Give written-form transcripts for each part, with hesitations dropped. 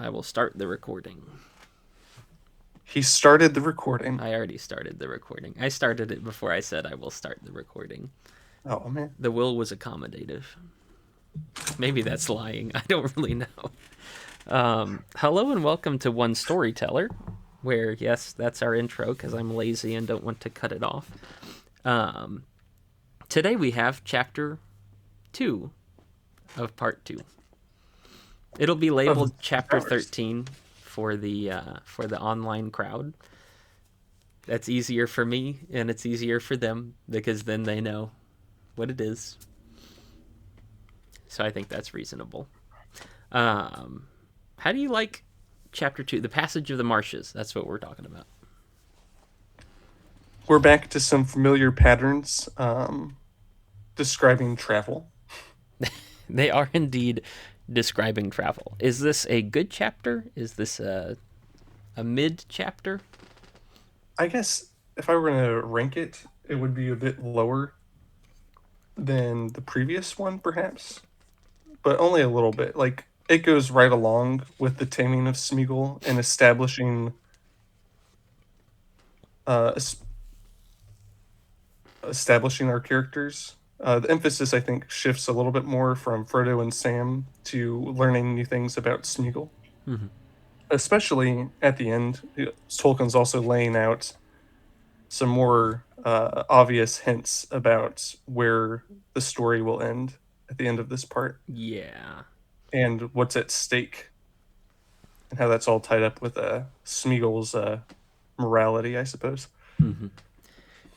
I will start the recording. He started the recording. I already started the recording. I started it before I said I will start the recording. Oh, man. The will was accommodative. Maybe that's lying. I don't really know. Hello and welcome to One Storyteller, where, yes, that's our intro because I'm lazy and don't want to cut it off. Today we have Chapter 2 of Part 2. It'll be Of labeled the Chapter Towers. 13 for the online crowd. That's easier for me and it's easier for them because then they know what it is. So I think that's reasonable. How do you like Chapter 2, the Passage of the Marshes? That's what we're talking about. We're back to some familiar patterns describing travel. They are indeed describing travel. Is this a good chapter? Is this a mid chapter? I guess if I were going to rank it, it would be a bit lower than the previous one, perhaps, but only a little bit. Like, it goes right along with the taming of Smeagol and uh, es- establishing our characters. The emphasis, I think, shifts a little bit more from Frodo and Sam to learning new things about Smeagol. Especially at the end, Tolkien's also laying out some more obvious hints about where the story will end at the end of this part Yeah. and what's at stake and how that's all tied up with Smeagol's morality, I suppose.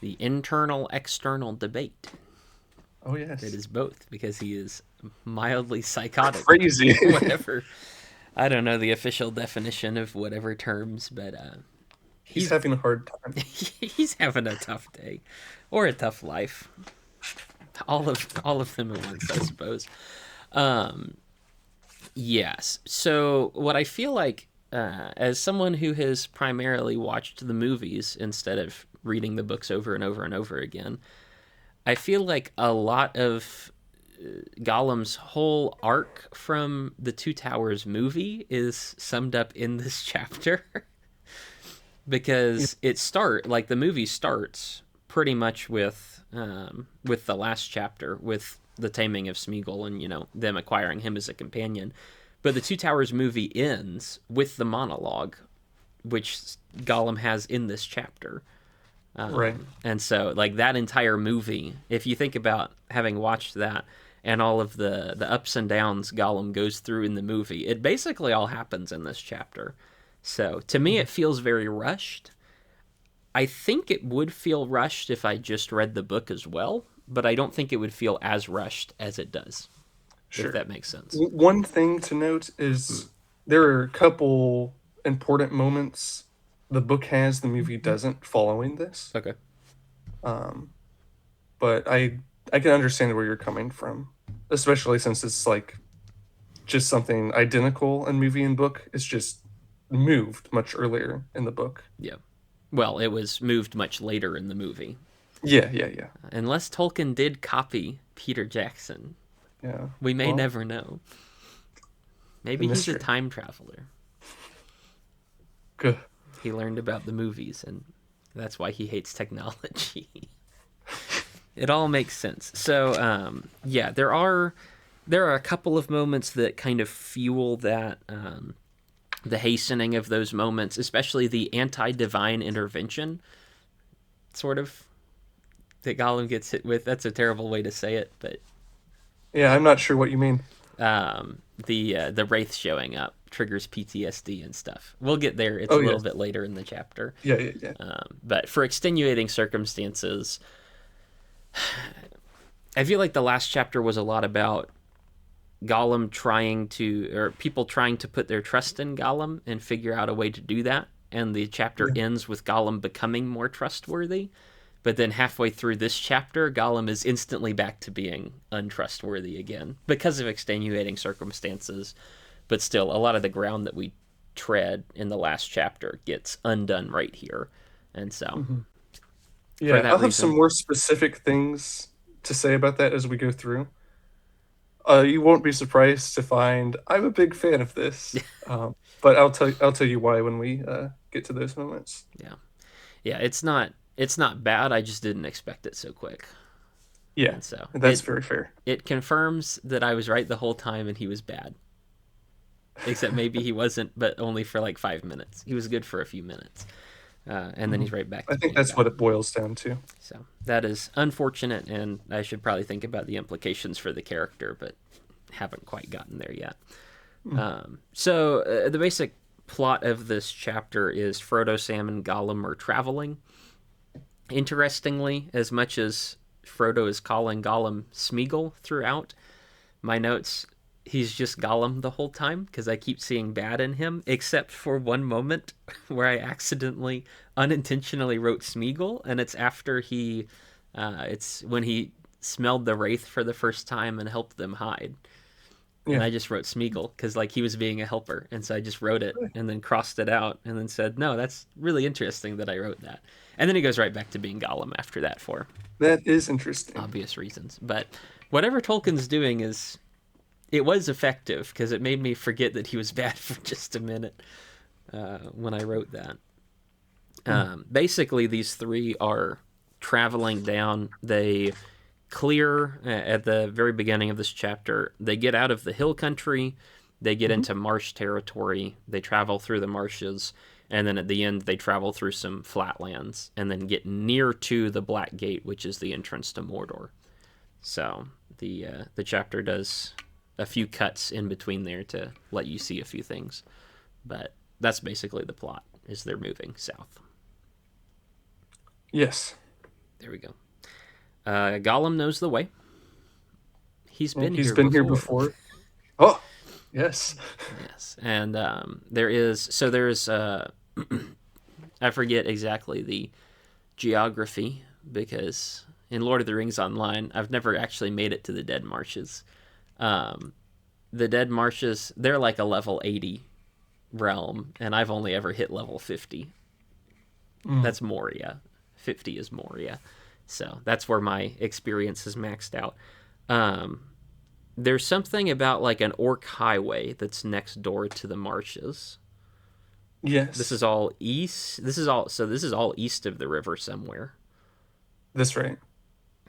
The internal external debate. Oh, It yes. is both because he is mildly psychotic. Crazy. Whatever. I don't know the official definition of whatever terms, but He's he's having a hard time. he's having a tough day or a tough life. All of them at once, I suppose. Yes. So what I feel like, as someone who has primarily watched the movies instead of reading the books over and over and over again, I feel like a lot of Gollum's whole arc from the Two Towers movie is summed up in this chapter. Because the movie starts pretty much with the last chapter with the taming of Smeagol and them acquiring him as a companion, but the Two Towers movie ends with the monologue, which Gollum has in this chapter. Right. And so, like, that entire movie, if you think about having watched that and all of the ups and downs Gollum goes through in the movie, it basically all happens in this chapter. So, to me, it feels very rushed. I think it would feel rushed if I just read the book as well, but I don't think it would feel as rushed as it does, if Sure. that makes sense. One thing to note is there are a couple important moments the book has, the movie doesn't, following this. Okay. Um, but I can understand where you're coming from, especially since it's like just something identical in movie and book. It's just moved much earlier in the book. Yeah. Well, it was moved much later in the movie. Yeah, yeah, yeah, Unless Tolkien did copy Peter Jackson, yeah. we may Well, never know. the Maybe he's a mystery. time traveler. Good. He learned about the movies, and that's why he hates technology. It all makes sense. So, yeah, there are a couple of moments that kind of fuel that the hastening of those moments, especially the anti-divine intervention, sort of that Gollum gets hit with. That's a terrible way to say it, but Yeah, I'm not sure what you mean. the wraith showing up triggers PTSD and stuff. We'll get there. It's Oh a little yes. bit later in the chapter. Yeah, yeah, yeah. But for extenuating circumstances, I feel like the last chapter was a lot about Gollum or people trying to put their trust in Gollum and figure out a way to do that. And the chapter Yeah. ends with Gollum becoming more trustworthy. But then halfway through this chapter, Gollum is instantly back to being untrustworthy again because of extenuating circumstances. But still, a lot of the ground that we tread in the last chapter gets undone right here. And so, for Yeah, that I'll have some reason, more specific things to say about that as we go through. You won't be surprised to find I'm a big fan of this. But I'll tell you why when we get to those moments. Yeah, yeah. It's not bad. I just didn't expect it so quick, Yeah, and so that's it very fair. it confirms that I was right the whole time, and he was bad. Except maybe he wasn't, but only for like 5 minutes. He was good for a few minutes, and then Mhm. he's right back I to think being that's what bad. it boils down to. So that is unfortunate, and I should probably think about the implications for the character, but haven't quite gotten there yet. Mm. So the basic plot of this chapter is Frodo, Sam, and Gollum are traveling. Interestingly, as much as Frodo is calling Gollum Smeagol throughout, my notes, he's just Gollum the whole time because I keep seeing bad in him, except for one moment where I accidentally, unintentionally wrote Smeagol, and it's after it's when he smelled the wraith for the first time and helped them hide. And Yeah. I just wrote Smeagol because like he was being a helper, and so I just wrote it and then crossed it out and then said, "No, that's really interesting that I wrote that." And then he goes right back to being Gollum after that for That is interesting. obvious reasons. But whatever Tolkien's doing is it was effective because it made me forget that he was bad for just a minute when I wrote that. Mm. Basically, these three are traveling down. They clear at the very beginning of this chapter. They get out of the hill country. They get Mhm. into marsh territory. They travel through the marshes. And then at the end, they travel through some flatlands and then get near to the Black Gate, which is the entrance to Mordor. So the chapter does a few cuts in between there to let you see a few things, but that's basically the plot. Is they're moving south. Yes. There we go. Gollum knows the way. He's Yeah, been he's here been here before. before. Oh, yes. Yes, and there's I forget exactly the geography because in Lord of the Rings Online, I've never actually made it to the Dead Marshes. Um, the Dead Marshes, they're like a level 80 realm, and I've only ever hit level 50. Mm. That's Moria. 50 is Moria. So that's where my experience is maxed out. Um, there's something about like an orc highway that's next door to the marshes. This Yes, is all east. This is all east of the river somewhere. that's right.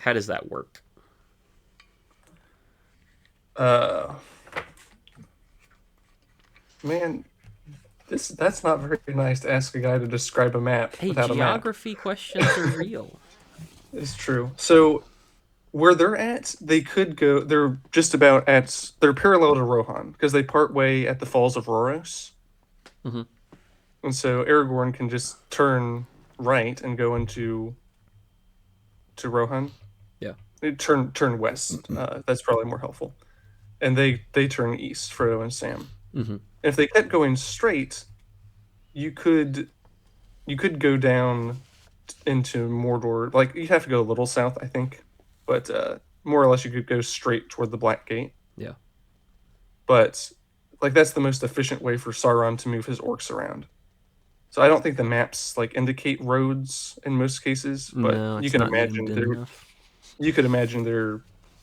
How does that work? Uh, Man, that's not very nice to ask a guy to describe a map Hey, without a map. geography questions are real. It's true. So where they're at, they could go. They're just about at. They're parallel to Rohan because they part way at the Falls of Rhoros, Hmm. and so Aragorn can just turn right and go into to Rohan. Yeah. Turn west. That's probably more helpful. And they turn east. Frodo and Sam. Hmm. If they kept going straight, you could you could go down into Mordor. Like you have to go a little south, I think, but more or less you could go straight toward the Black Gate. Yeah. But like that's the most efficient way for Sauron to move his orcs around. So I don't think the maps like indicate roads in most cases, but No, it's not zoomed in enough. you could imagine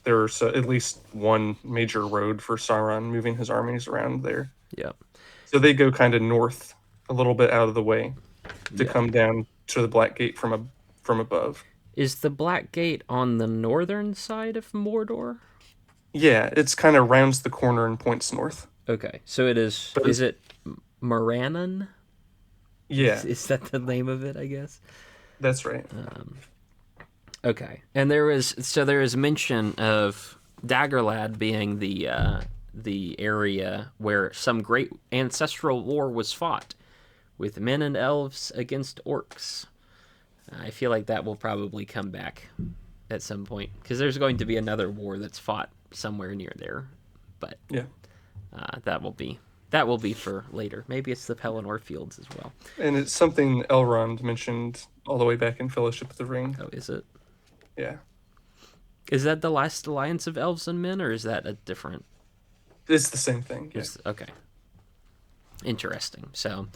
there's at least one major road for Sauron moving his armies around there. Yeah. So they go kind of north a little bit out of the way to Yeah. come down to the Black Gate from above. Is the Black Gate on the northern side of Mordor? Yeah, it's kind of rounds the corner and points north. Okay, so it is. But Is it's, it Morannon? yeah, Is that the name of it? I guess. that's right. Okay, and there is mention of Daggerlad being the area where some great ancestral war was fought with men and elves against orcs. I feel like that will probably come back at some point because there's going to be another war that's fought somewhere near there, but Yeah, that will be for later. Maybe it's the Pelennor Fields as well. and it's something Elrond mentioned all the way back in Fellowship of the Ring. Oh, is it? Yeah, Is that the last alliance of elves and men, or is that a different? it's the same thing. Yeah, Okay, interesting. So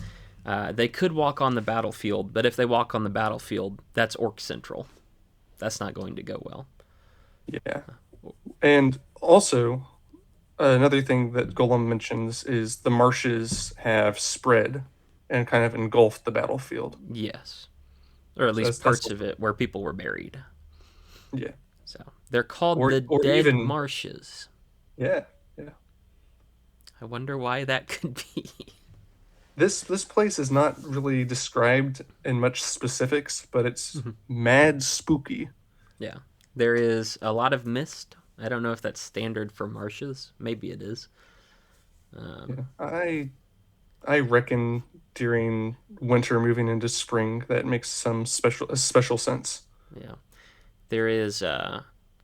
they could walk on the battlefield, but if they walk on the battlefield, that's Orc Central. That's not going to go well. yeah, and also Another thing that Golem mentions is the marshes have spread and kind of engulfed the battlefield. Yes, or at So least that's parts of it where people were buried. yeah, So they're called the or Dead even Marshes. yeah, yeah. I wonder why that could be. This place is not really described in much specifics, but it's mad spooky. Yeah. There is a lot of mist. I don't know if that's standard for marshes. Maybe it is. Yeah, I reckon during winter moving into spring that makes some special sense. Yeah. There is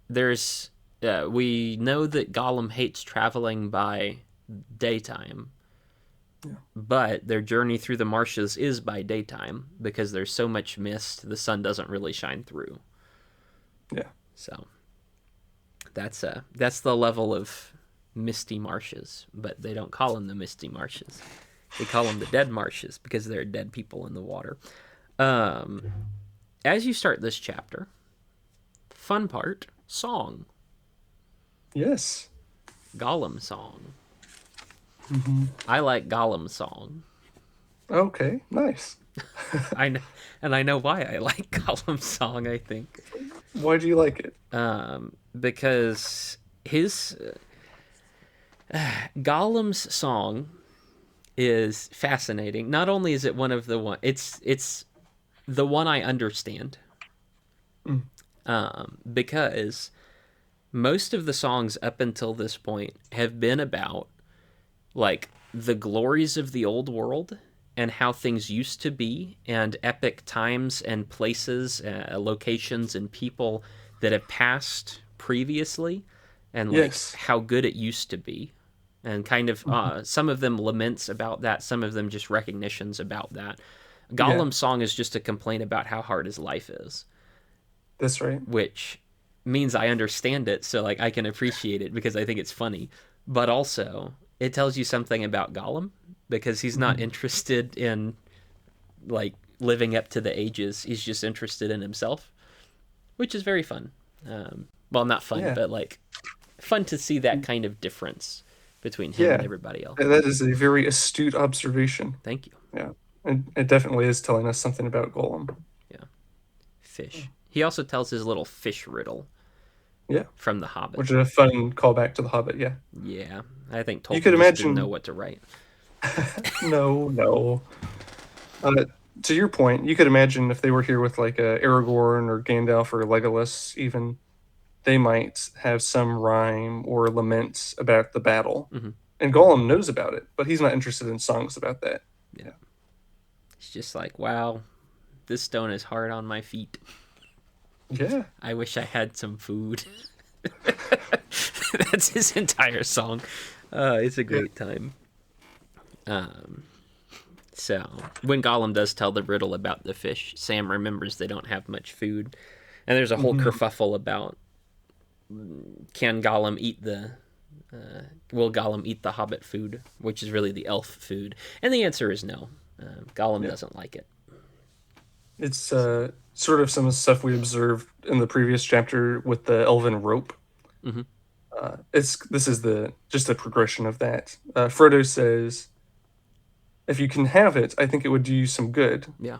there's we know that Gollum hates traveling by daytime, Yeah, but their journey through the marshes is by daytime because there's so much mist, the sun doesn't really shine through. yeah, So that's the level of misty marshes, but they don't call them the misty marshes. They call them the dead marshes because there are dead people in the water. Um, as you start this chapter, fun part, song, yes. Gollum song. Hmm. I like Gollum song. Okay, nice. I know, and I know why I like Gollum song. I think Why do you like it? because his Gollum's song is fascinating. Not only is it one of the one, it's the one I understand Mm, because most of the songs up until this point have been about like the glories of the old world and how things used to be and epic times and places, locations and people that have passed previously and like yes. how good it used to be and kind of Mhm. some of them laments about that, some of them just recognitions about that. Yeah, Gollum's song is just a complaint about how hard his life is, that's right. which means I understand it, so like I can appreciate it because I think it's funny. But also, it tells you something about Gollum because he's not Hmm. interested in like living up to the ages. He's just interested in himself, which is very fun. Well, not fun, Yeah, but like fun to see that kind of difference between him and yeah. everybody else. That is a very astute observation. Thank you. Yeah, it definitely is telling us something about Golem. Yeah, fish. He also tells his little fish riddle Yeah, from The Hobbit. which is a fun callback to The Hobbit. Yeah, Yeah, I think you could Tolkien just didn't know imagine. what to write. No, no. Uh, to your point, you could imagine if they were here with like Aragorn or Gandalf or Legolas, even they might have some rhyme or lament about the battle. Hmm. And Gollum knows about it, but he's not interested in songs about that. Yeah, Yeah. it's just like, wow, this stone is hard on my feet. Yeah. I wish I had some food. That's his entire song. It's a Yeah. great time. Um, so when Gollum does tell the riddle about the fish, Sam remembers they don't have much food, and there's a whole Hmm. kerfuffle about can Gollum eat will Gollum eat the Hobbit food, which is really the elf food, and the answer is no. Gollum Yeah. doesn't like it. It's So, sort of some stuff we observed in the previous chapter with the elven rope. hmm. It's this is the just a progression of that. Frodo says, "If you can have it, I think it would do you some good." Yeah.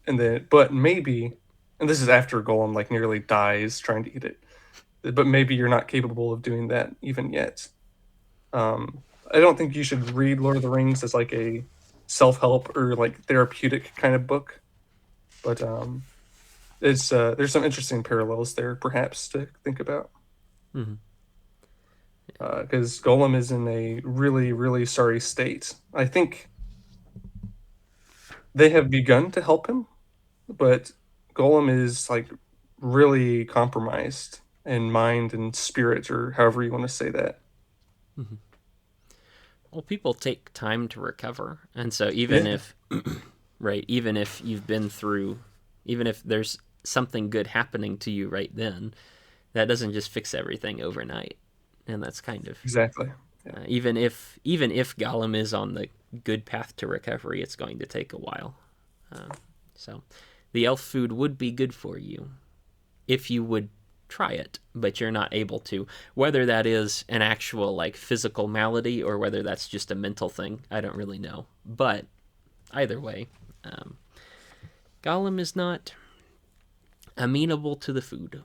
And then, but maybe, and this is after Golem like nearly dies trying to eat it. But maybe you're not capable of doing that even yet. I don't think you should read Lord of the Rings as like a self-help or like therapeutic kind of book, but it's there's some interesting parallels there perhaps to think about. Hmm. Because Golem is in a really sorry state. I think they have begun to help him, but Golem is like really compromised in mind and spirit, or however you want to say that. Hmm. Well, people take time to recover, and so even Yeah, if right, even if you've been through, even if there's something good happening to you right then, that doesn't just fix everything overnight, and that's kind of exactly. Yeah, even if Gollum is on the good path to recovery, it's going to take a while. So, the elf food would be good for you if you would try it, but you're not able to. Whether that is an actual like physical malady or whether that's just a mental thing, I don't really know. But either way, um, Gollum is not amenable to the food.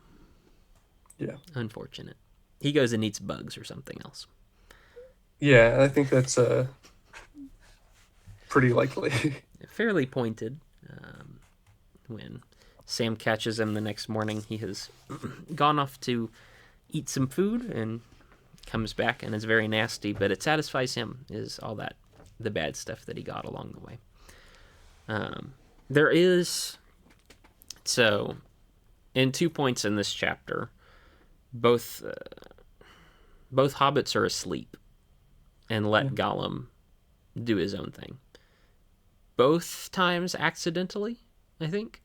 Yeah. Unfortunate. He goes and eats bugs or something else. Yeah, I think that's pretty likely. Fairly pointed. When Sam catches him the next morning, he has gone off to eat some food and comes back and is very nasty, but it satisfies him, is all that, the bad stuff that he got along the way. There is, so, in 2 points in this chapter, both hobbits are asleep and let Gollum do his own thing. Both times accidentally, I think.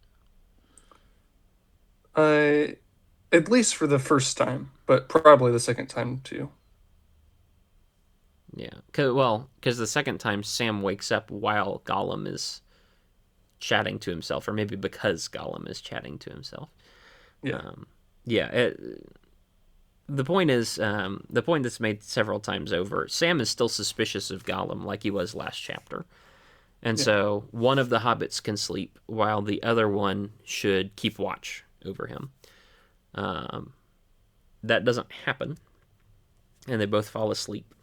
At least for the first time, but probably the second time too. Yeah, because the second time Sam wakes up while Gollum is chatting to himself, or maybe because Gollum is chatting to himself. Yeah. Yeah. The point is, the point that's made several times over, Sam is still suspicious of Gollum like he was last chapter. And so one of the hobbits can sleep while the other one should keep watch over him. That doesn't happen, and they both fall asleep.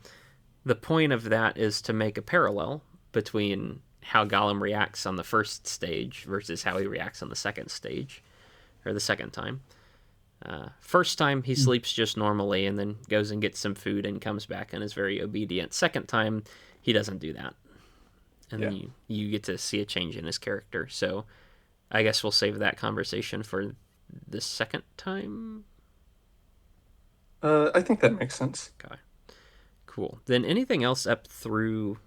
The point of that is to make a parallel between how Gollum reacts on the first stage versus how he reacts on the second stage, or the second time. First time, he sleeps just normally and then goes and gets some food and comes back and is very obedient. Second time, he doesn't do that. And then you get to see a change in his character. So I guess we'll save that conversation for the second time. I think that makes sense. Okay. Cool. Then anything else up through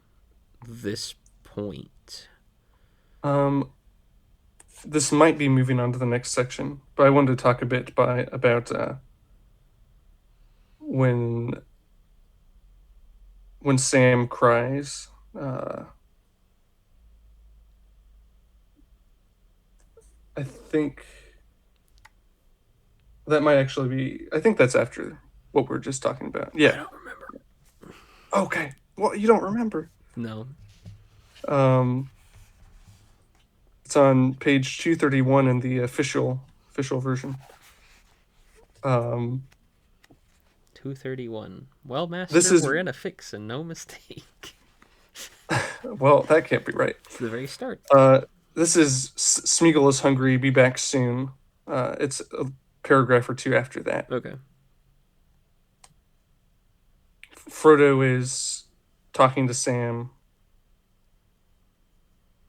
this point? This might be moving on to the next section, but I wanted to talk a bit about when Sam cries. I think that might actually be. I think that's after what we are just talking about. Yeah. I don't remember. Okay. Well, you don't remember. No. It's on page 231 in the official version. 231. Well, Master, we're in a fix and no mistake. Well, that can't be right. It's the very start. This is Smeagol is hungry. Be back soon. It's a paragraph or two after that. Okay. Frodo is talking to Sam,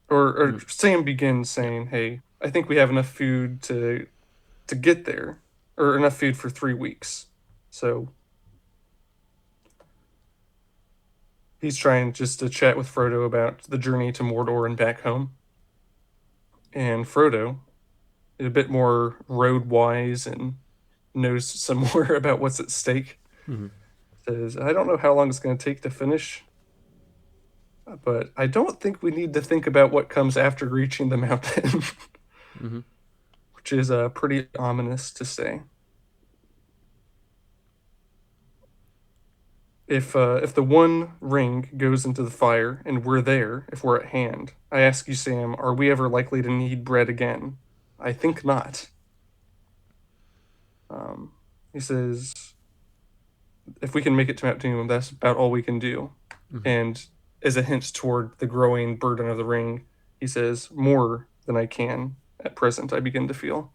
or Sam begins saying, "Hey, I think we have enough food to get there, or enough food for 3 weeks." So he's trying just to chat with Frodo about the journey to Mordor and back home. And Frodo, a bit more road wise and knows some more about what's at stake, says, "I don't know how long it's going to take to finish, but I don't think we need to think about what comes after reaching the mountain." Which is pretty ominous to say. If the one ring goes into the fire and we're there, if we're at hand, I ask you, Sam, are we ever likely to need bread again? I think not. He says, if we can make it to Mount Doom, that's about all we can do. And as a hint toward the growing burden of the ring, he says, more than I can at present, I begin to feel.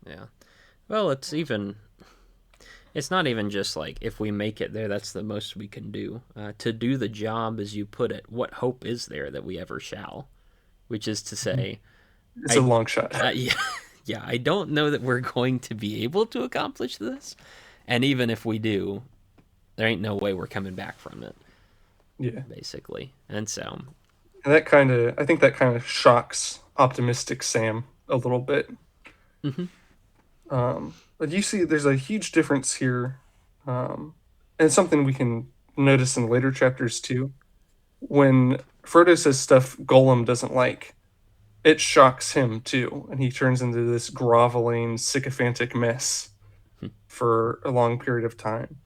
Yeah. Well, it's not even just like if we make it there, that's the most we can do. To do the job as you put it, what hope is there that we ever shall? Which is to say, it's a long shot. Yeah, I don't know that we're going to be able to accomplish this. And even if we do, there ain't no way we're coming back from it. Yeah. Basically. And so. And I think that kind of shocks optimistic Sam a little bit. But you see, there's a huge difference here. And something we can notice in later chapters too. When Frodo says stuff Gollum doesn't like, it shocks him too, and he turns into this groveling, sycophantic mess for a long period of time.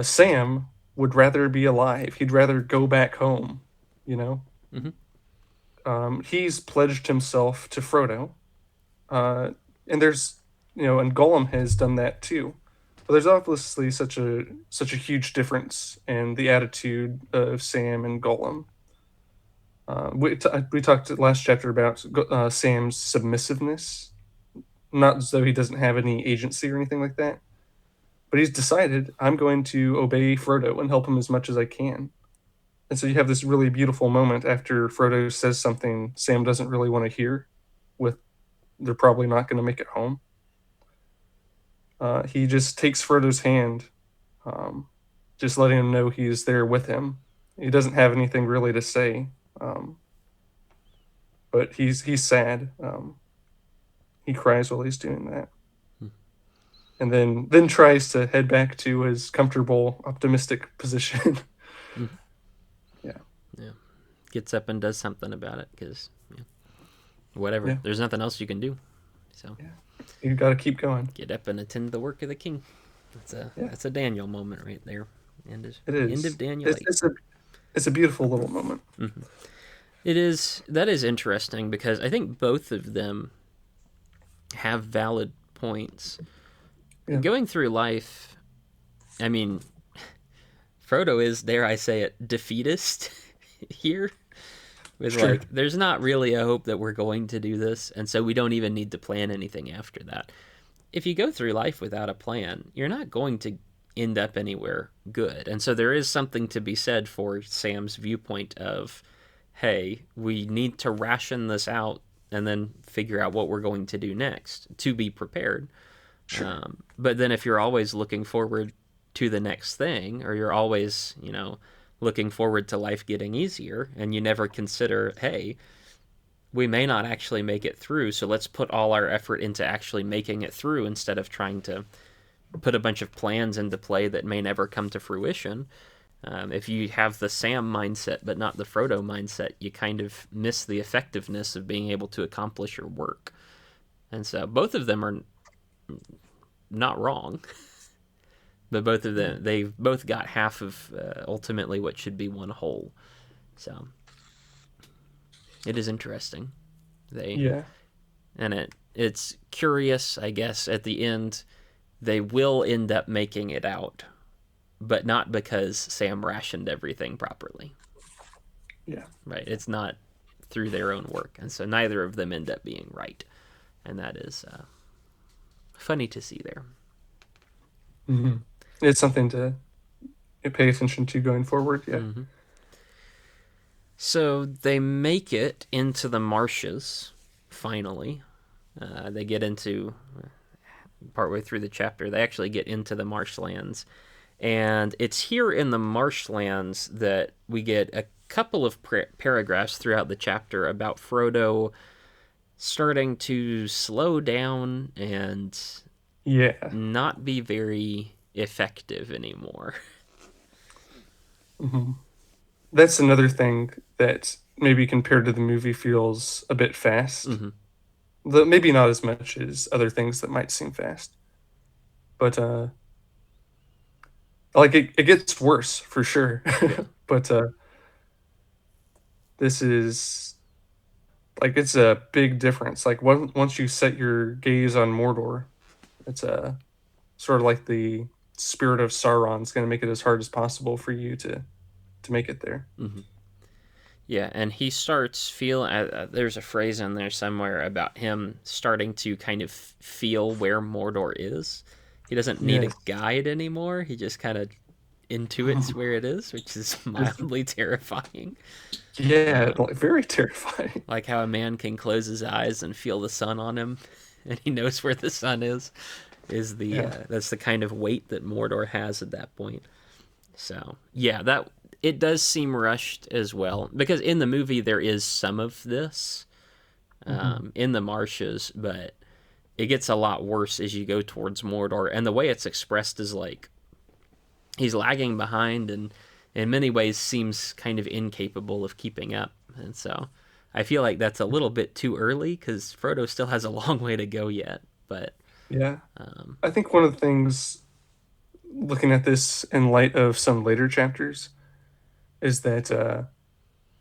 Sam would rather be alive. He'd rather go back home, you know? Mm-hmm. He's pledged himself to Frodo, uh, and and Gollum has done that too. But there's obviously such a huge difference in the attitude of Sam and Gollum. We talked last chapter about Sam's submissiveness, not as though he doesn't have any agency or anything like that, but he's decided I'm going to obey Frodo and help him as much as I can. And so you have this really beautiful moment after Frodo says something Sam doesn't really want to hear, with they're probably not going to make it home. He just takes Frodo's hand, um, just letting him know he's there with him. He doesn't have anything really to say, um, but he's sad. He cries while he's doing that, and then tries to head back to his comfortable, optimistic position. Mm-hmm. Yeah, Yeah. Gets up and does something about it because whatever. yeah, There's nothing else you can do. So yeah. You got to keep going. get up and attend the work of the king. Yeah, That's a Daniel moment right there. it End of is. Daniel It's, 8. it's a it's a beautiful little moment. Mm-hmm. It is. That is interesting because I think both of them have valid points. Yeah, Going through life, I mean, Frodo is, dare I say it, defeatist here. With sure. like, there's not really a hope that we're going to do this, and so we don't even need to plan anything after that. If you go through life without a plan, you're not going to end up anywhere good. And so there is something to be said for Sam's viewpoint of, hey, we need to ration this out and then figure out what we're going to do next to be prepared. Sure. But then if you're always looking forward to the next thing, or you're always, looking forward to life getting easier, and you never consider, hey, we may not actually make it through, so let's put all our effort into actually making it through instead of trying to put a bunch of plans into play that may never come to fruition. If you have the Sam mindset but not the Frodo mindset, you kind of miss the effectiveness of being able to accomplish your work. And so both of them are not wrong, but both of them, they've both got half of ultimately what should be one whole. So it is interesting. They Yeah. and it's curious, I guess. At the end, they will end up making it out, but not because Sam rationed everything properly. Yeah. Right? It's not through their own work, and so neither of them end up being right, and that is funny to see there. Hmm. It's something to pay attention to going forward. Yeah. Mm-hmm. So they make it into the marshes, finally. They get into, partway through the chapter, they actually get into the marshlands. And it's here in the marshlands that we get a couple of paragraphs throughout the chapter about Frodo starting to slow down and Yeah. not be very effective anymore. Hmm. That's another thing that maybe compared to the movie feels a bit fast. Mm-hmm. Maybe not as much as other things that might seem fast, but like it gets worse for sure. Yeah. But this is like it's a big difference. Like once you set your gaze on Mordor, it's a sort of like the spirit of Sauron's going to make it as hard as possible for you to make it there. Mm-hmm. Yeah, and he starts feel. There's a phrase in there somewhere about him starting to kind of feel where Mordor is. He doesn't need a Yes. guide anymore. He just kind of intuits where it is, which is mildly terrifying. Yeah, Um, like very terrifying. like how a man can close his eyes and feel the sun on him, and he knows where the sun is. Is the Yeah. that's the kind of weight that Mordor has at that point. So yeah, that it does seem rushed as well because in the movie there is some of this Hmm. in the marshes, but it gets a lot worse as you go towards Mordor, and the way it's expressed is like he's lagging behind and in many ways seems kind of incapable of keeping up, and so I feel like that's a little bit too early because Frodo still has a long way to go yet. But Yeah. um, I think one of the things, looking at this in light of some later chapters, is that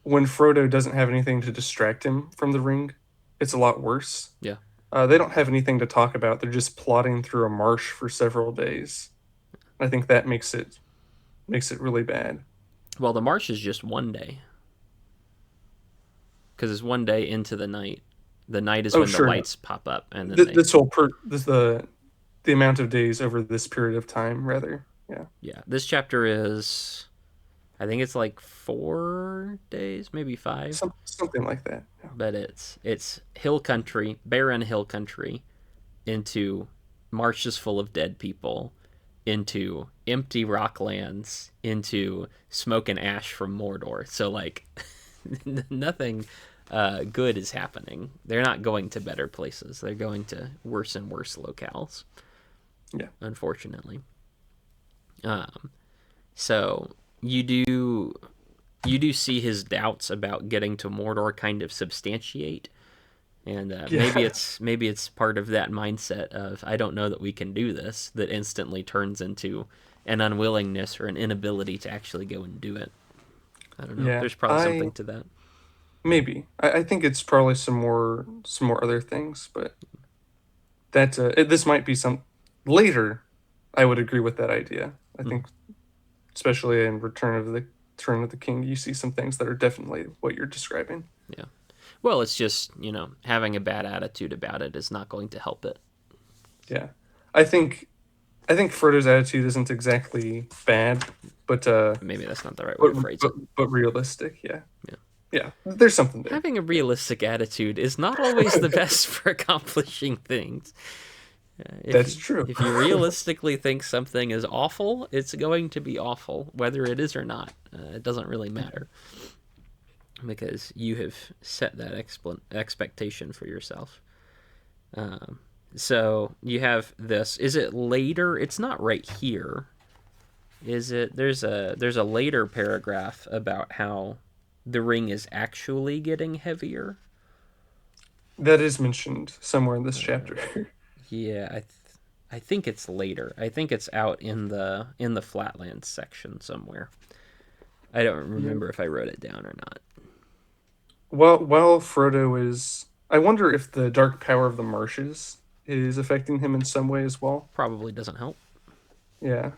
when Frodo doesn't have anything to distract him from the ring, it's a lot worse. yeah. They don't have anything to talk about. They're just plodding through a marsh for several days. I think that makes it really bad. Well, the march is just one day because it's one day into the night. The night is Oh, when the sure. lights pop up, and then they This this the amount of days over this period of time, rather. Yeah. yeah. This chapter is I think it's like 4 days, maybe five, Something like that. Yeah. but it's hill country, barren hill country, into marshes full of dead people, into empty rocklands, into smoke and ash from Mordor. So like nothing good is happening. They're not going to better places. They're going to worse and worse locales, Yeah. unfortunately. Um, so you do you do see his doubts about getting to Mordor kind of substantiate, and Yeah. maybe it's part of that mindset of I don't know that we can do this that instantly turns into an unwillingness or an inability to actually go and do it. I don't know. Yeah. There's probably something to that. Maybe. I think it's probably some more other things, but this might be some later. I would agree with that idea. I Mhm. think, especially in Return of the King, you see some things that are definitely what you're describing. Yeah. Well, it's just having a bad attitude about it is not going to help it. Yeah, I think I think Frodo's attitude isn't exactly bad, but Maybe that's not the right way but to phrase but, it. but realistic. Yeah, Yeah. yeah. There's something there. Having a Yeah, realistic attitude is not always the best for accomplishing things. If that's you, true. if you realistically think something is awful, it's going to be awful, whether it is or not. It doesn't really matter because you have set that expectation for yourself. Um, so you have this. Is it later? It's not right here. Is it? There's a later paragraph about how the ring is actually getting heavier. That is mentioned somewhere in this chapter. Yeah, I think it's later. I think it's out in the flatlands section somewhere. I don't Yeah. remember if I wrote it down or not. While Frodo is, I wonder if the dark power of the marshes is affecting him in some way as well. Probably doesn't help. Yeah,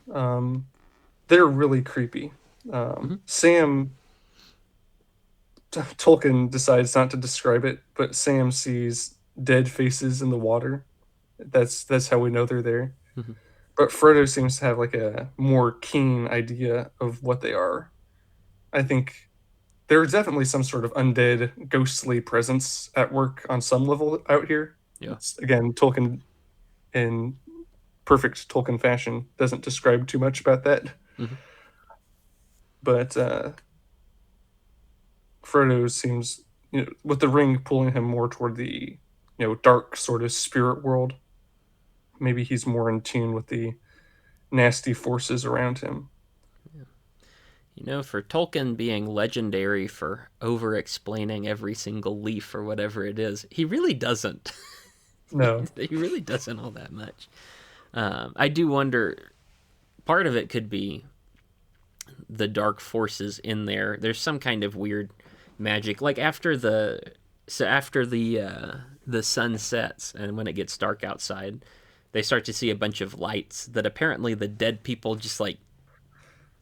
they're really creepy. Hmm. Sam Tolkien decides not to describe it, but Sam sees dead faces in the water. That's how we know they're there. Hmm. But Frodo seems to have like a more keen idea of what they are. I think there's definitely some sort of undead, ghostly presence at work on some level out here. Yeah. It's again Tolkien in perfect Tolkien fashion doesn't describe too much about that, Hmm. but Frodo seems, with the ring pulling him more toward the, dark sort of spirit world. Maybe he's more in tune with the nasty forces around him. For Tolkien being legendary for over explaining every single leaf or whatever it is, he really doesn't. No. He really doesn't all that much. I do wonder. Part of it could be the dark forces in there. There's some kind of weird magic, like after the sun sets and when it gets dark outside, they start to see a bunch of lights that apparently the dead people just like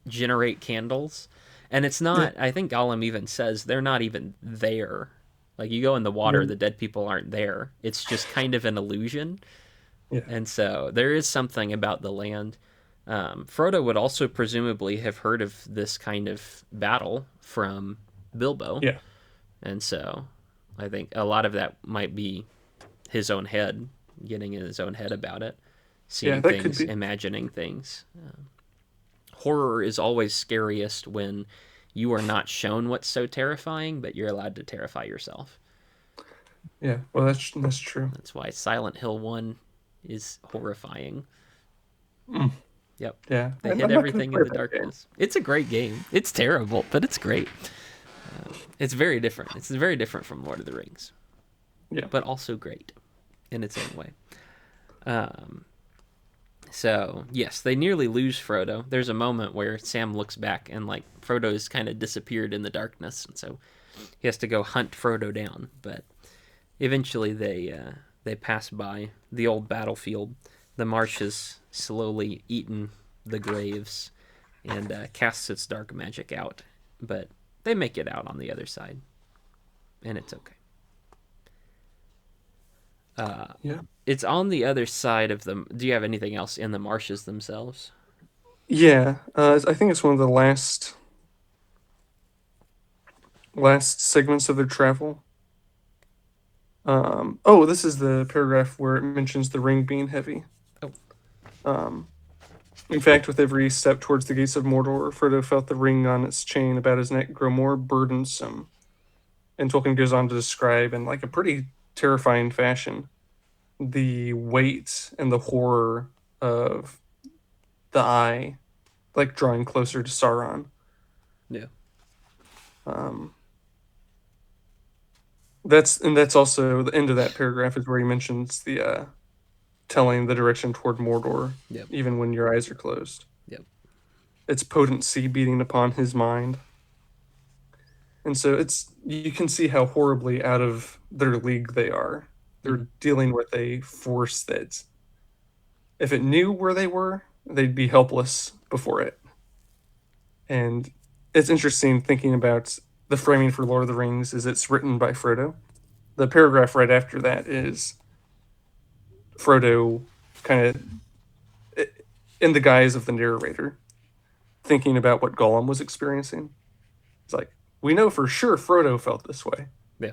generate candles. And it's Yeah. not, I think Gollum even says they're not even there. Like you go in the water, Yeah. the dead people aren't there. It's just kind of an illusion. Yeah. And so there is something about the land. Frodo would also presumably have heard of this kind of battle from Bilbo. Yeah. And so I think a lot of that might be his own head, getting in his own head about it, Yeah. seeing That could things, be. imagining things. Horror is always scariest when you are not shown what's so terrifying, but you're allowed to terrify yourself. Yeah. Well, that's true. That's why Silent Hill 1 is horrifying. Mm. Yep. Yeah. They I'm hid not going to everything in play the that game. darkness. It's a great game. It's terrible, but it's great. It's very different. It's very different from Lord of the Rings, Yeah. but also great in its own way. Um, so yes, they nearly lose Frodo. There's a moment where Sam looks back and like Frodo's kind of disappeared in the darkness, and so he has to go hunt Frodo down. But eventually, they pass by the old battlefield. The marsh has slowly eaten the graves and casts its dark magic out. But they make it out on the other side, and it's okay. Yeah. It's on the other side of them. Do you have anything else in the marshes themselves? Yeah. I think it's one of the last segments of their travel. Oh, this is the paragraph where it mentions the ring being heavy. Oh, Um, in fact, with every step towards the gates of Mordor, Frodo felt the ring on its chain about his neck grow more burdensome. And Tolkien goes on to describe, in like a pretty terrifying fashion, the weight and the horror of the eye, like drawing closer to Sauron. yeah. Um, that's also the end of that paragraph is where he mentions the telling the direction toward Mordor, Yep. even when your eyes are closed. Yep. Its potency beating upon his mind. And so it's you can see how horribly out of their league they are. Mm-hmm. They're dealing with a force that if it knew where they were, they'd be helpless before it. And it's interesting thinking about the framing for Lord of the Rings is it's written by Frodo. The paragraph right after that is Frodo kind of in the guise of the narrator thinking about what Gollum was experiencing. It's like, we know for sure Frodo felt this way. Yeah.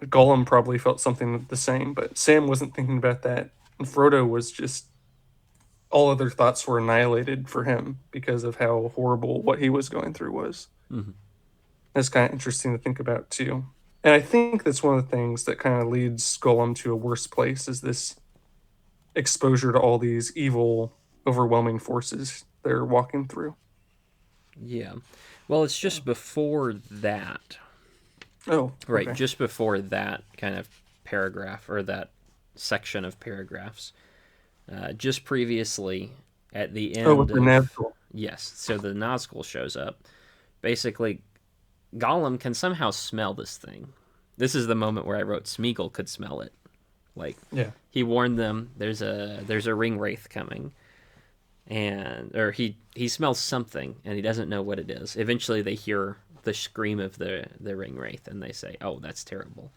Gollum probably felt something the same, but Sam wasn't thinking about that. And Frodo was just, all other thoughts were annihilated for him because of how horrible what he was going through was. Mm-hmm. That's kind of interesting to think about too. And I think that's one of the things that kind of leads Gollum to a worse place is this exposure to all these evil, overwhelming forces they're walking through. Yeah. Well, it's just before that. Oh, Right, okay. just before that kind of paragraph or that section of paragraphs. Just previously, at the Oh, with end the of. Nazgul. Yes, so the Nazgul shows up. Basically, Gollum can somehow smell this thing. This is the moment where I wrote Smeagol could smell it. Like, Yeah. he warned them there's a ring wraith coming. And or he smells something and he doesn't know what it is. Eventually they hear the scream of the ring wraith and they say, "Oh, that's terrible,"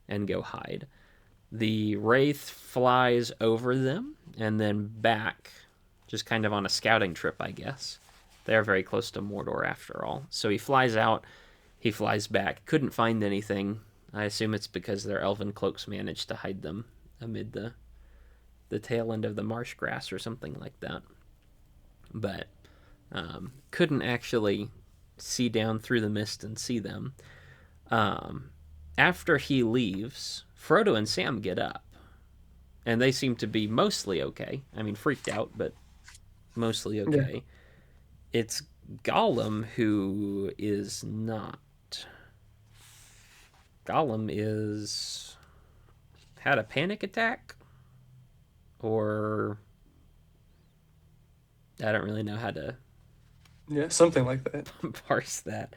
and go hide. The wraith flies over them and then back, just kind of on a scouting trip, I guess. They're very close to Mordor after all. So he flies out, he flies back, couldn't find anything. I assume it's because their elven cloaks managed to hide them amid the tail end of the marsh grass or something like that. But couldn't actually see down through the mist and see them. Um, After he leaves, Frodo and Sam get up, and they seem to be mostly okay. I mean, freaked out, but mostly Yeah. okay. It's Gollum who is not. Gollum is had a panic attack, or I don't really know how to Yeah, something like that. parse that.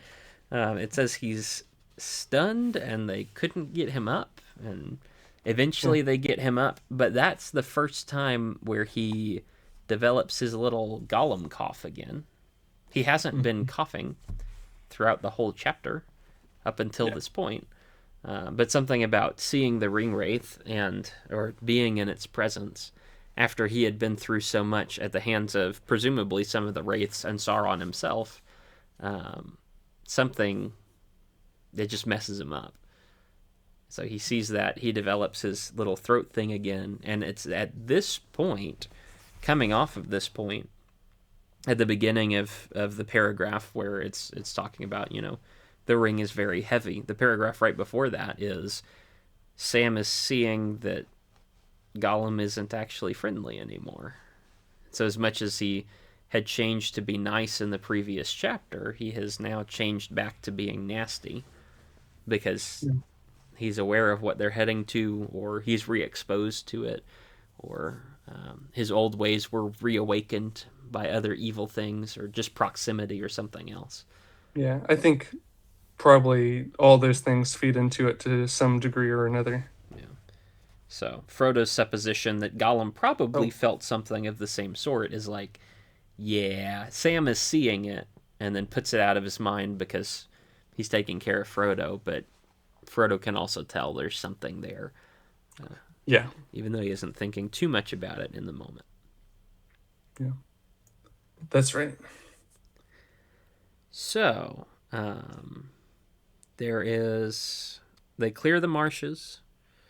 It says he's stunned and they couldn't get him up, and Yeah. eventually they get him up. But that's the first time where he develops his little Gollum cough again. He hasn't been Mhm. coughing throughout the whole chapter up until Yeah. this point. But something about seeing the ring wraith and or being in its presence after he had been through so much at the hands of presumably some of the wraiths and Sauron himself, um, something that just messes him up. So he sees that, he develops his little throat thing again, and it's at this point, coming off of this point, at the beginning of the paragraph where it's talking about, the ring is very heavy. The paragraph right before that is Sam is seeing that Gollum isn't actually friendly anymore. So as much as he had changed to be nice in the previous chapter, he has now changed back to being nasty because Yeah. he's aware of what they're heading to, or he's re-exposed to it, or his old ways were reawakened by other evil things, or just proximity, or something else. Yeah, I think probably all those things feed into it to some degree or another. Yeah. So Frodo's supposition that Gollum probably Oh, felt something of the same sort is like, yeah, Sam is seeing it and then puts it out of his mind because he's taking care of Frodo, but Frodo can also tell there's something there, yeah, even though he isn't thinking too much about it in the moment. yeah, that's right. So, there is. They clear the marshes.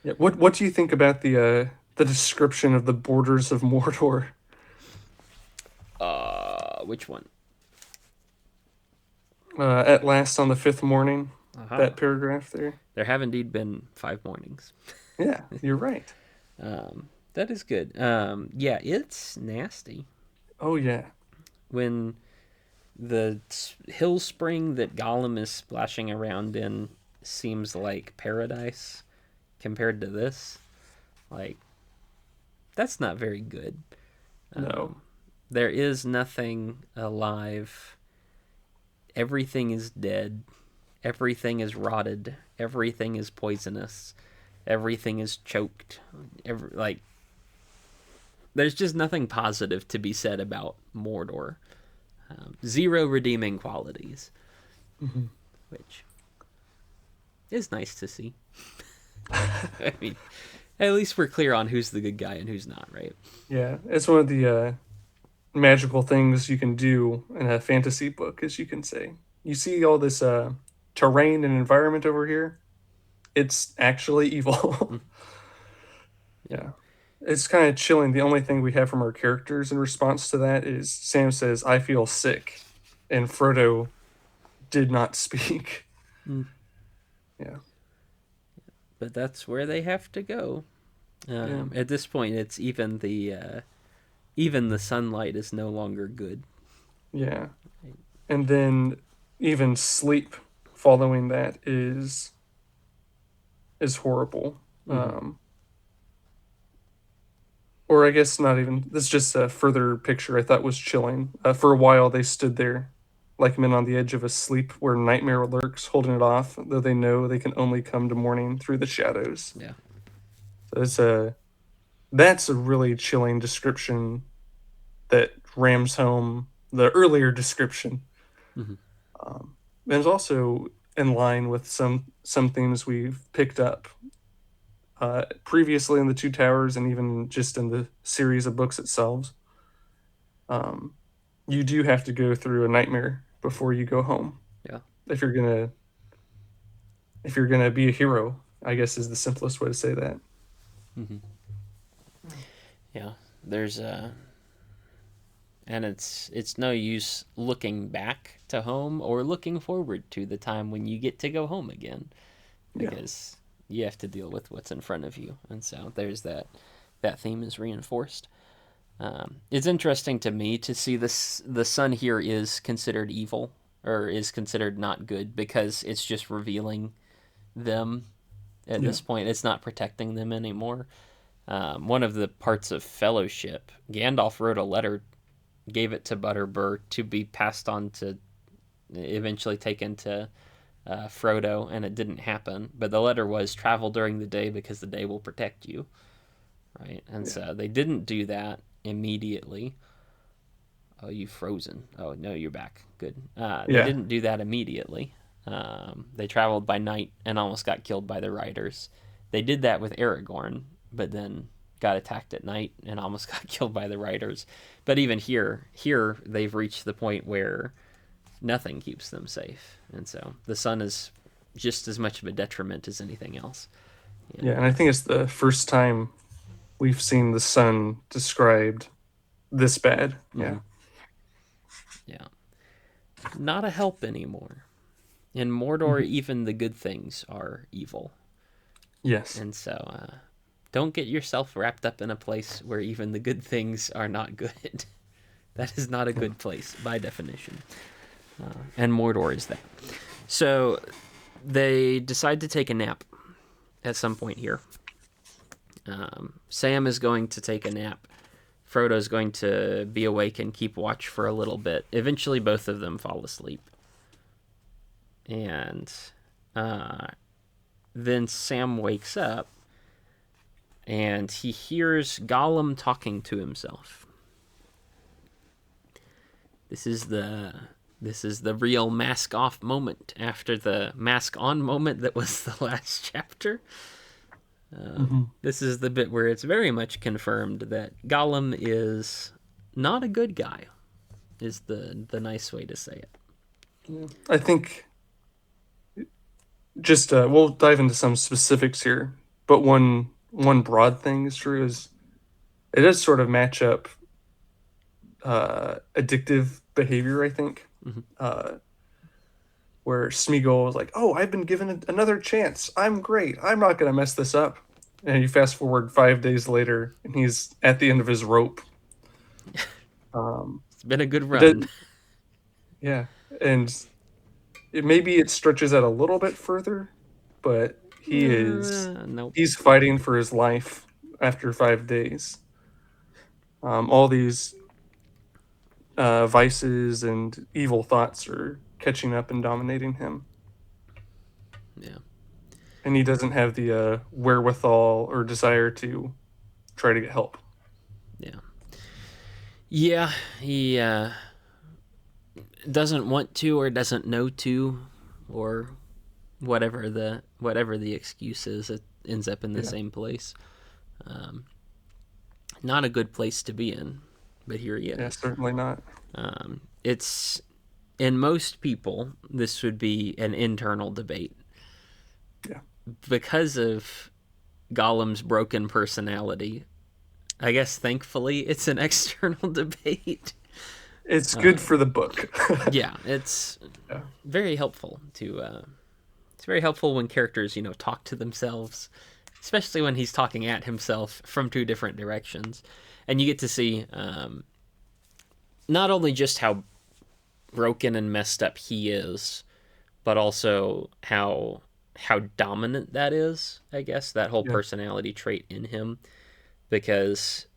Yeah, what do you think about the description of the borders of Mordor? Which one? At last on the fifth morning, Aha. that paragraph there. There have indeed been 5 mornings. Yeah, you're right. That is good. Yeah, it's nasty. Oh yeah, When the hill spring that Gollum is splashing around in seems like paradise compared to this, like, that's not very good. no, There is nothing alive. Everything is dead. Everything is rotted. Everything is poisonous. Everything is choked. Like, there's just nothing positive to be said about Mordor. Zero redeeming qualities, hmm which is nice to see. I mean, at least we're clear on who's the good guy and who's not, right? yeah, it's one of the magical things you can do in a fantasy book, as you can say. You see all this terrain and environment over here. It's actually evil. Mm, yeah. Yeah. It's kind of chilling. The only thing we have from our characters in response to that is Sam says, I feel sick. And Frodo did not speak. Mm. Yeah. But that's where they have to go. Yeah. At this point, it's even the sunlight is no longer good. Yeah. And then even sleep following that is horrible. Mm-hmm. Or I guess not even. This is just a further picture I thought was chilling. For a while, they stood there like men on the edge of a sleep where nightmare lurks, holding it off, though they know they can only come to morning through the shadows. Yeah. So that's a really chilling description that rams home the earlier description. Mm-hmm. And it's also in line with some themes we've picked up previously in the Two Towers and even just in the series of books itself. Um, you do have to go through a nightmare before you go home. Yeah. If you're gonna if you're gonna be a hero, I guess is the simplest way to say that. Mm-hmm. Yeah. There's and it's no use looking back to home or looking forward to the time when you get to go home again, Yeah. because you have to deal with what's in front of you, and so there's that theme is reinforced. It's interesting to me to see this. The sun here is considered evil, or is considered not good, because it's just revealing them at Yeah. this point. It's not protecting them anymore. One of the parts of Fellowship, Gandalf wrote a letter, gave it to Butterbur to be passed on to, eventually taken to Frodo, and it didn't happen. But the letter was, travel during the day because the day will protect you, right? And Yeah. so they didn't do that immediately. Oh, you frozen. Oh, no, you're back. Good. They Yeah. didn't do that immediately. They traveled by night and almost got killed by the riders. They did that with Aragorn, but then got attacked at night and almost got killed by the riders. But even here they've reached the point where nothing keeps them safe, and so the sun is just as much of a detriment as anything else. Yeah. And And I think it's the first time we've seen the sun described this bad. Yeah. mhm, yeah, not a help anymore. In Mordor, Mhm. even the good things are evil, Yes. and so don't get yourself wrapped up in a place where even the good things are not good. That is not a Yeah. good place by definition. And Mordor is that. So they decide to take a nap at some point here. Sam is going to take a nap. Frodo's going to be awake and keep watch for a little bit. Eventually, both of them fall asleep. And then Sam wakes up and he hears Gollum talking to himself. This is the real mask off moment after the mask on moment that was the last chapter. This is the bit where it's very much confirmed that Gollum is not a good guy, is the nice way to say it. Yeah. I think just we'll dive into some specifics here, but one broad thing is true is it does sort of match up addictive behavior. I think where Smeagol was like, "Oh, I've been given another chance. I'm great. I'm not gonna mess this up." And you fast forward 5 days later, and he's at the end of his rope. It's been a good It run. did, yeah, and maybe it stretches out a little bit further, but Nope. he's fighting for his life after 5 days. All these vices and evil thoughts are catching up and dominating him, Yeah. and he doesn't have the wherewithal or desire to try to get help. Yeah. Yeah, he doesn't want to or doesn't know to or whatever the excuse is, it ends up in the Yeah, same place. Not a good place to be in, but here he yeah, is. certainly not. It's in most people this would be an internal debate Yeah, because of Gollum's broken personality. I guess thankfully it's an external debate. it's good for the book. Yeah, it's Yeah, very helpful to. It's very helpful when characters, talk to themselves, especially when he's talking at himself from two different directions, and you get to see not only just how broken and messed up he is, but also how dominant that is. I guess that whole yeah, personality trait in him, because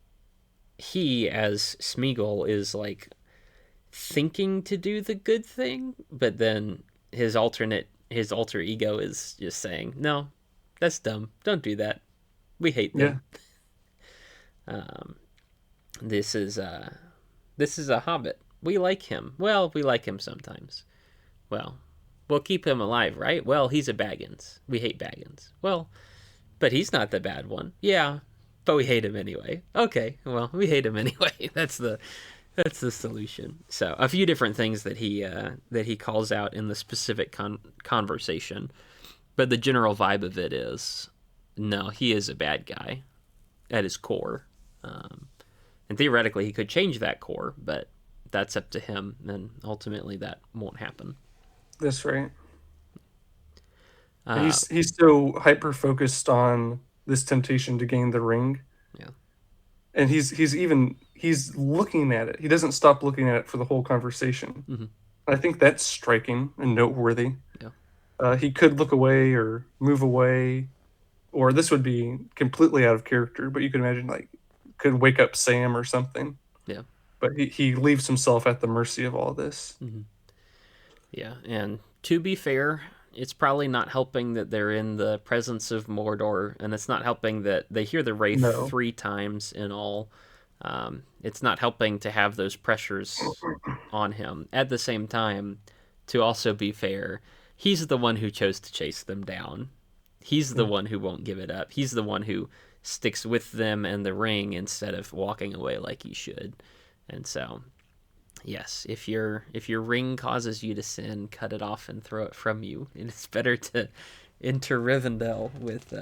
he as Smeagol is like thinking to do the good thing, but then his alter ego is just saying, "No, that's dumb. Don't do that. We hate yeah, them. This is a hobbit. We like him. Well, we like him sometimes. Well, we'll keep him alive, right? Well, he's a Baggins. We hate Baggins. Well, but he's not the bad one. Yeah, but we hate him anyway. Okay, well, we hate him anyway. That's the solution. So a few different things that he calls out in the specific conversation, but the general vibe of it is, no, he is a bad guy at his core, and theoretically he could change that core, but that's up to him, and ultimately that won't happen. that's right. Uh, He's so hyper focused on this temptation to gain the ring, yeah, and he's looking at it. He doesn't stop looking at it for the whole conversation. mm-hmm, I think that's striking and noteworthy. yeah, He could look away or move away, or this would be completely out of character. But you could imagine like could wake up Sam or something. yeah, But he leaves himself at the mercy of all this. mm-hmm. Yeah. And to be fair, it's probably not helping that they're in the presence of Mordor, and it's not helping that they hear the wraith No, 3 times in all. It's not helping to have those pressures on him. At the same time, to also be fair, he's the one who chose to chase them down. He's the yeah, one who won't give it up. He's the one who sticks with them and the ring instead of walking away like he should. And so, yes, if your ring causes you to sin, cut it off and throw it from you. It's better to enter Rivendell with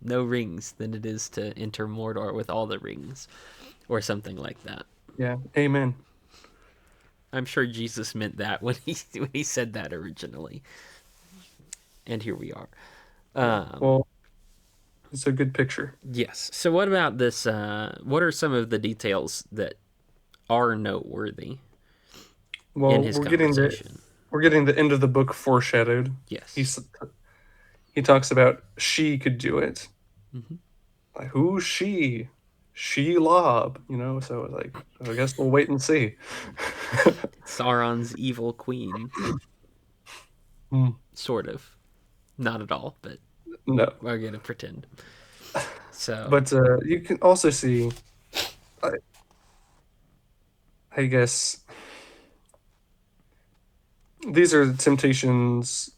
no rings than it is to enter Mordor with all the rings, or something like that. yeah. Amen. I'm sure Jesus meant that when he said that originally, and here we are. Yeah. Um, Well, it's a good picture. yes. So what about this? What are some of the details that are noteworthy in Well, his conversation. we're getting the end of the book foreshadowed. Yes. He's he talks about she could do it. Hmm. Like, who's she? She Lob, So like, I guess we'll wait and see. Sauron's evil queen, Hmm. sort of. Not at all, but No, we're gonna pretend. So, but you can also see, I, I guess, these are the temptations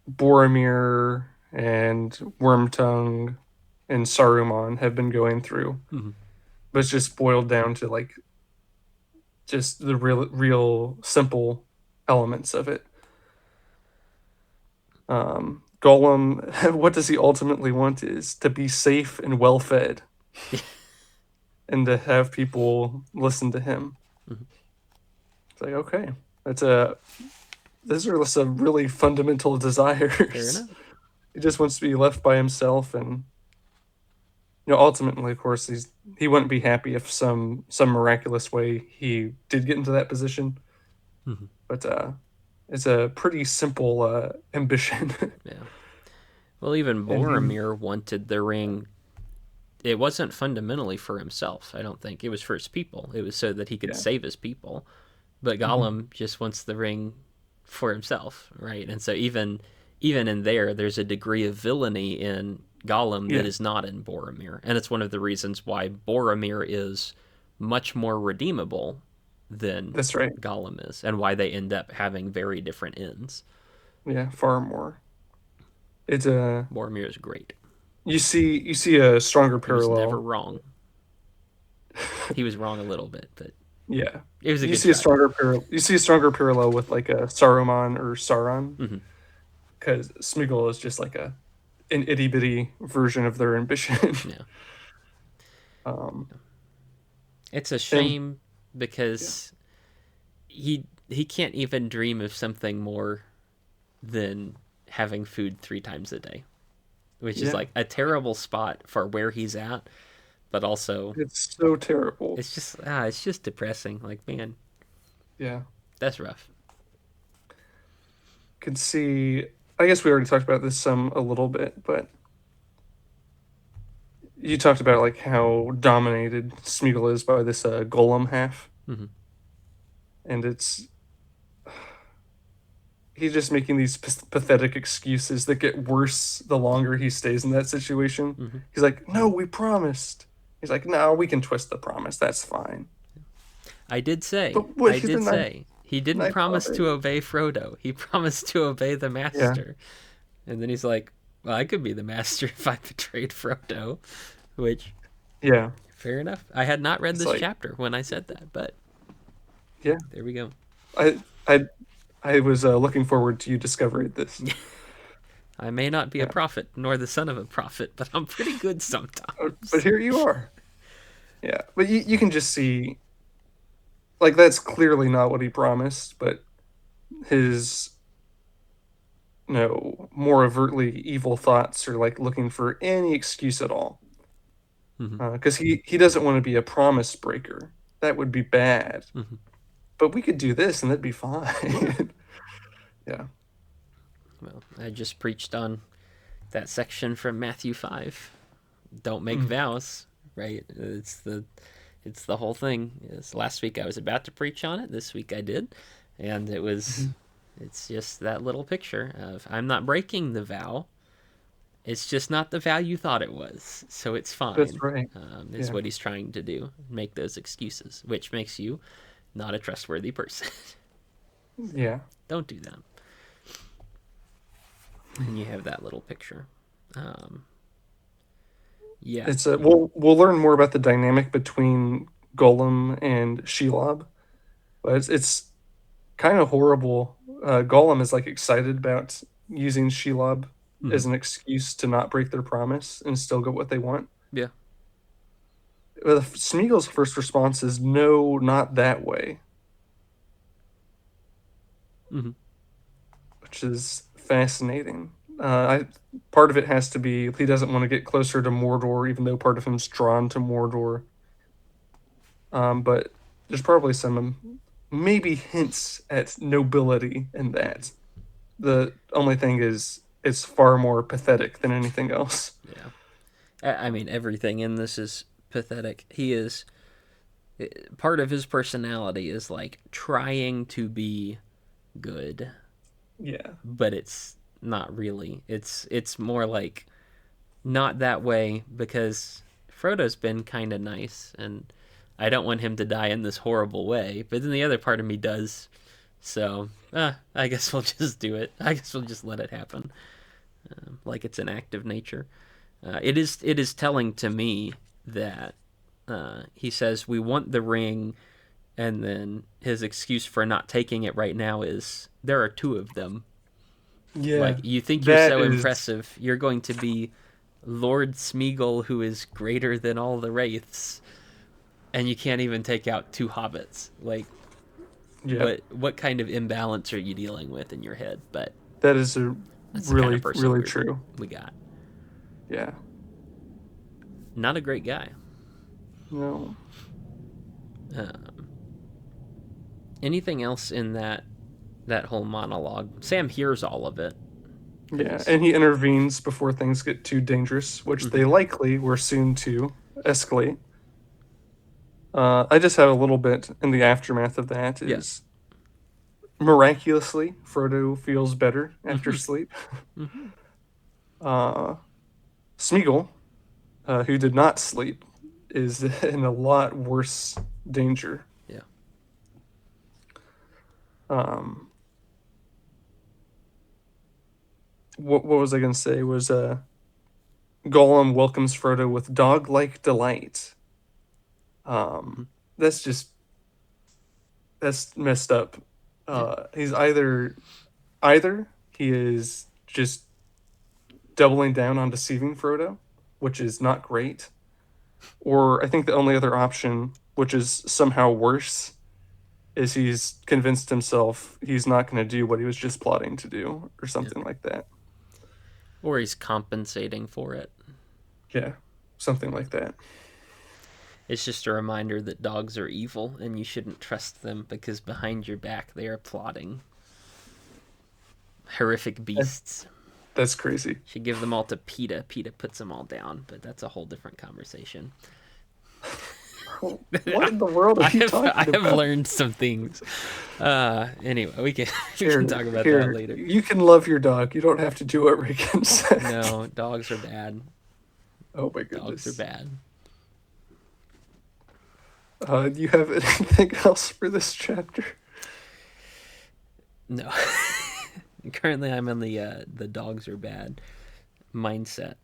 Boromir and Wormtongue and Saruman have been going through, mhm. but it's just boiled down to like just the real simple elements of it. Gollum, what does he ultimately want is to be safe and well fed, and to have people listen to him. Mhm. It's like, okay, that's a those are some really fundamental Fair desires. enough. He just wants to be left by himself, and ultimately, of course, he wouldn't be happy if some miraculous way he did get into that position. Mhm. But it's a pretty simple ambition. Yeah. Well, even And he, Boromir wanted the ring. It wasn't fundamentally for himself, I don't think. It was for his people. It was so that he could yeah, save his people. But mhm, Gollum just wants the ring for himself, right? And so even in there, there's a degree of villainy in Gollum that yeah, is not in Boromir, and it's one of the reasons why Boromir is much more redeemable than that's right. Gollum is, and why they end up having very different ends. Yeah, far more. It's a Boromir is great. you see a stronger He was never parallel. wrong. He was wrong a little bit, but Yeah, it was a you good see a try. stronger parallel. You see a stronger parallel with like a Saruman or Sauron, Hmm. because Smeagol is just like an itty bitty version of their ambition. Yeah, um, it's a and shame yeah, because he can't even dream of something more than having food 3 times a day, which is yeah, like a terrible spot for where he's at, but also it's so terrible. it's just depressing. Like, man, Yeah, that's rough. could see. I guess we already talked about this some a little bit, but you talked about like how dominated Smeagol is by this Golem half, Hmm. and he's just making these pathetic excuses that get worse the longer he stays in that situation. Hmm. He's like, "No, we promised." He's like, "No, we can twist the promise. That's fine." But what I he did didn't say, he didn't I promise bother? to obey Frodo. He promised to obey the Yeah, Master, and then he's like, "Well, I could be the Master if I betrayed Frodo," which yeah. fair enough. I had not read It's this like, chapter when I said that, but yeah. there we go. I I I was looking forward to you discovering this. I may not be a Yeah, prophet nor the son of a prophet, but I'm pretty good but sometimes. here you are. Yeah, but you can just see like that's clearly not what he promised, but his more overtly evil thoughts are like looking for any excuse at all. Hmm. Because he doesn't want to be a promise breaker. That would be bad. Hmm. But we could do this and that'd be Yeah. fine. Yeah. Well, I just preached on that section from Matthew 5. Don't make Mm. vows, right? It's the whole thing. Last week I was about to preach on it. This week I did, and Mhm. it's just that little picture of I'm not breaking the vow. It's just not the vow you thought it was, so it's That's fine. right. Is Yeah. what he's trying to do. Make those excuses, which makes you not a trustworthy person. So Yeah. don't do that. And you have that little picture. Um, yeah. It's we'll learn more about the dynamic between Golem and Shelob, but it's kind of horrible. Gollum is like excited about using Shelob Hmm. as an excuse to not break their promise and still get what they want. Yeah. Smeagol's first response is no, not that way, Hmm. which is fascinating. I part of it has to be he doesn't want to get closer to Mordor, even though part of him's drawn to Mordor. But there's probably some maybe hints at nobility in that. The only thing is it's far more pathetic than anything else. Yeah. I mean, everything in this is pathetic. He is part of his personality is like trying to be good, Yeah. but it's not really. It's more like not that way because Frodo's been kind of nice and I don't want him to die in this horrible way, but then the other part of me does. So, I guess we'll just do it. I guess we'll just let it happen, like it's an act of nature. It is telling to me that he says we want the ring, and then his excuse for not taking it right now is there are two of them. Yeah. Like you think you're That so is impressive, you're going to be Lord Smeagol, who is greater than all the wraiths, and you can't even take out two hobbits. Like yeah. what kind of imbalance are you dealing with in your head? But That is a that's the kind of really person really true. we got. Yeah. Not a great guy. No. Um, Anything else in that whole monologue? Sam hears all of it. Yeah, 'Cause- and he intervenes before things get too dangerous, which they likely were soon to escalate. I just have a little bit in the aftermath of that yeah. is miraculously Frodo feels better after sleep. Hmm. Uh, Smeagol, who did not sleep, is in a lot worse danger. Yeah. Um, what was I going to say? Was Gollum welcomes Frodo with dog-like delight. Hmm. That's just that's messed up. Yeah. He's either he is just doubling down on deceiving Frodo, which is not great, or I think the only other option, which is somehow worse, is he's convinced himself he's not going to do what he was just plotting to do, or Yeah. something like that. Or he's compensating for it. Yeah, something like that. It's just a reminder that dogs are evil and you shouldn't trust them because behind your back they are plotting. Horrific beasts. That's crazy. Should give them all to PETA. PETA puts them all down, but that's a whole different conversation. What in the world are you talking I have about? learned some things. Anyway, we can talk about Here, that later. you can love your dog. You don't have to do what Reagan said. No, dogs are bad. Oh my Dogs are goodness. bad. Do you have anything else for this chapter? No. Currently, I'm in the dogs are bad mindset,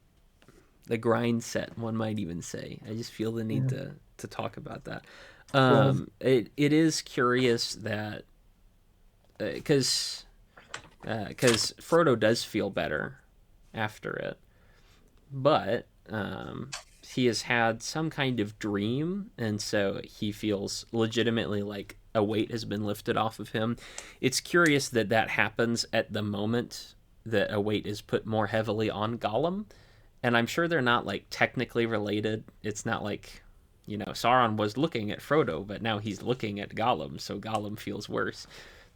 the grind set. One might even say. I just feel the need to talk about that. Well, It is curious that because Frodo does feel better after it, but he has had some kind of dream, and so he feels legitimately like a weight has been lifted off of him. It's curious that that happens at the moment that a weight is put more heavily on Gollum, and I'm sure they're not like technically related. It's not like Sauron was looking at Frodo, but now he's looking at Gollum, so Gollum feels worse.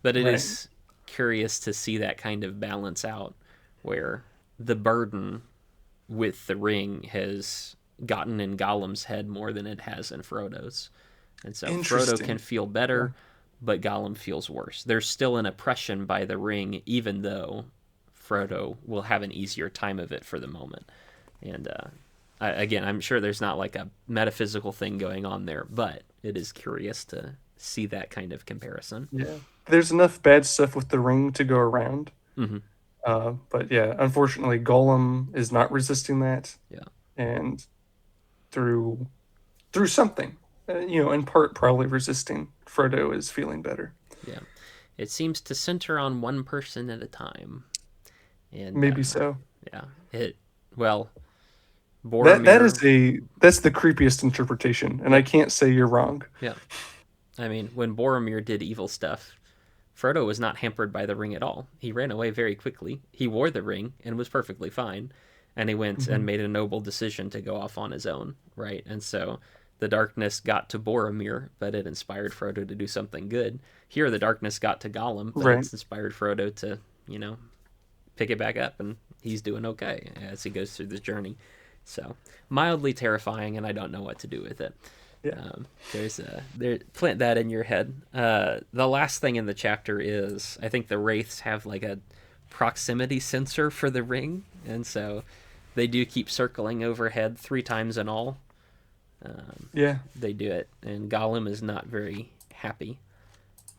But it right. is curious to see that kind of balance out where the burden with the ring has gotten in Gollum's head more than it has in Frodo's. And so Frodo can Interesting. feel Yeah. better, but Gollum feels worse. There's still an oppression by the ring, even though Frodo will have an easier time of it for the moment. And again, I'm sure there's not like a metaphysical thing going on there, but it is curious to see that kind of comparison. Yeah. There's enough bad stuff with the ring to go around. Hmm. But yeah, unfortunately, Golem is not resisting that, Yeah. and through something, in part probably resisting, Frodo is feeling better. Yeah. It seems to center on one person at a time. And Maybe so. yeah, it well, That is Boromir. that's the creepiest interpretation, and I Yeah, can't say you're wrong. yeah. I mean, when Boromir did evil stuff, Frodo was not hampered by the ring at all. He ran away very quickly. He wore the ring and was perfectly fine. And he went Hmm. and made a noble decision to go off on his own, right? And so the darkness got to Boromir, but it inspired Frodo to do something good. Here, the darkness got to Gollum, but Right. it's inspired Frodo to, pick it back up, and he's doing okay as he goes through this journey. So mildly terrifying, and I don't know what to do with it. Yeah. Plant that in your head. The last thing in the chapter is I think the wraiths have like a proximity sensor for the ring, and so they do keep circling overhead 3 times in all. Yeah. They do it, and Gollum is not very happy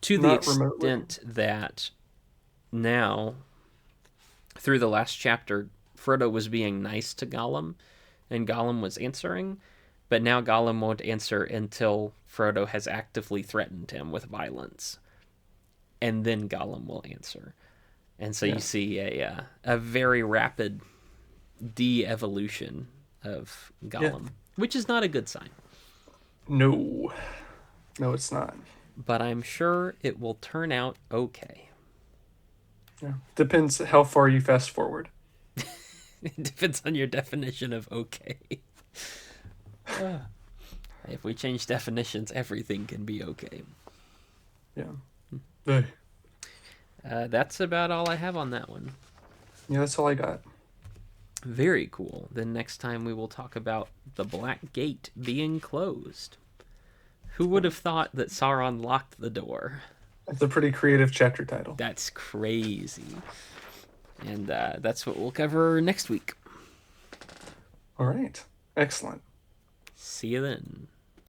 to the Not remotely. extent that now, through the last chapter, Frodo was being nice to Gollum, and Gollum was answering, but now Gollum won't answer until Frodo has actively threatened him with violence, and then Gollum will answer. And so Yeah. you see a very rapid de-evolution of Gollum, which is not a good sign. No. No, it's not. But I'm sure it will turn out okay. Yeah. Depends how far you fast forward. It depends on your definition of okay. If we change definitions, everything can be okay. Yeah. Hey. That's about all I have on that one. Yeah, that's all I got. Very cool. Then next time we will talk about the Black Gate being closed. Who would have thought that Sauron locked the door? It's a pretty creative chapter title. That's crazy. And that's what we'll cover next week. All right. Excellent. See you then.